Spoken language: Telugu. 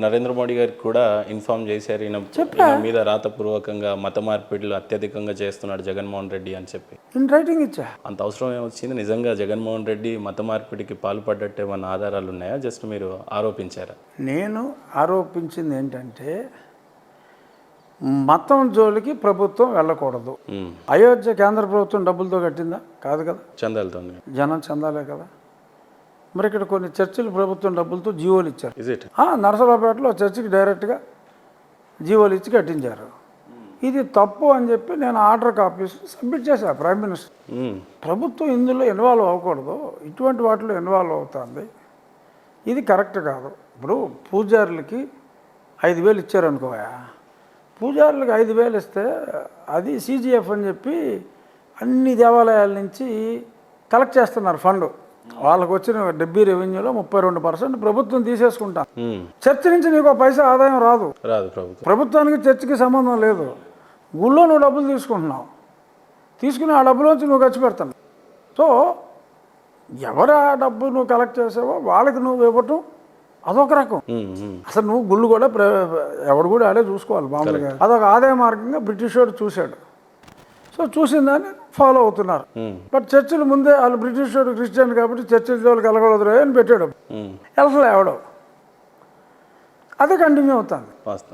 నరేంద్ర మోడీ గారికి కూడా ఇన్ఫార్మ్ చేశారు, ఈయన మీద రాతపూర్వకంగా మత మార్పిడులు అత్యధికంగా చేస్తున్నాడు జగన్మోహన్ రెడ్డి అని చెప్పి. ఇన్ రైటింగ్ ఇచ్చా. అంత అవసరం ఏమొచ్చింది? నిజంగా జగన్మోహన్ రెడ్డి మత మార్పిడికి పాల్పడ్డట్టు ఏమన్నా ఆధారాలు ఉన్నాయా? జస్ట్ మీరు ఆరోపించారా? నేను ఆరోపించింది ఏంటంటే మతం జోలికి ప్రభుత్వం వెళ్ళకూడదు. అయోధ్య కేంద్ర ప్రభుత్వం డబ్బులతో కట్టిందా? కాదు కదా, చందాలతో. జనం చందాలే కదా. మరి ఇక్కడ కొన్ని చర్చిలు ప్రభుత్వం డబ్బులతో జీవోలు ఇచ్చారు. నరసరావుపేటలో చర్చికి డైరెక్ట్గా జీవోలు ఇచ్చి కట్టించారు. ఇది తప్పు అని చెప్పి నేను ఆర్డర్ కాపీస్ సబ్మిట్ చేశాను ప్రైమ్ మినిస్టర్. ప్రభుత్వం ఇందులో ఇన్వాల్వ్ అవ్వకూడదు, ఇటువంటి వాటిలో ఇన్వాల్వ్ అవుతుంది, ఇది కరెక్ట్ కాదు. ఇప్పుడు పూజారులకి 5,000 ఇచ్చారు అనుకోయా, పూజారులకు 5,000 ఇస్తే అది CGF అని చెప్పి అన్ని దేవాలయాల నుంచి కలెక్ట్ చేస్తున్నారు ఫండ్. వాళ్ళకు వచ్చిన డబ్బీ రెవెన్యూలో 32% ప్రభుత్వం తీసేసుకుంటాం. చర్చి నుంచి నీకు పైసా ఆదాయం రాదు. ప్రభుత్వానికి చర్చికి సంబంధం లేదు. గుళ్ళో నువ్వు డబ్బులు తీసుకుంటున్నావు, తీసుకుని ఆ డబ్బులోంచి నువ్వు ఖర్చు పెడతావు. సో ఎవరు ఆ డబ్బు నువ్వు కలెక్ట్ చేసావో వాళ్ళకి నువ్వు ఇవ్వటం అదొక రకం. అసలు నువ్వు గుళ్ళు కూడా ఎవడు కూడా ఆడే చూసుకోవాలి మామూలుగా. అదొక ఆదాయ మార్గంగా బ్రిటిష్ వాడు చూశాడు. సో చూసిన దాన్ని ఫాలో అవుతున్నారు. బట్ చర్చిలు ముందే వాళ్ళు బ్రిటిష్ వాడు క్రిస్టియన్ కాబట్టి చర్చిల జోలికి వెళ్ళకూడదు అని పెట్టాడు. వెళ్ళలే ఎవడో, అదే కంటిన్యూ అవుతుంది.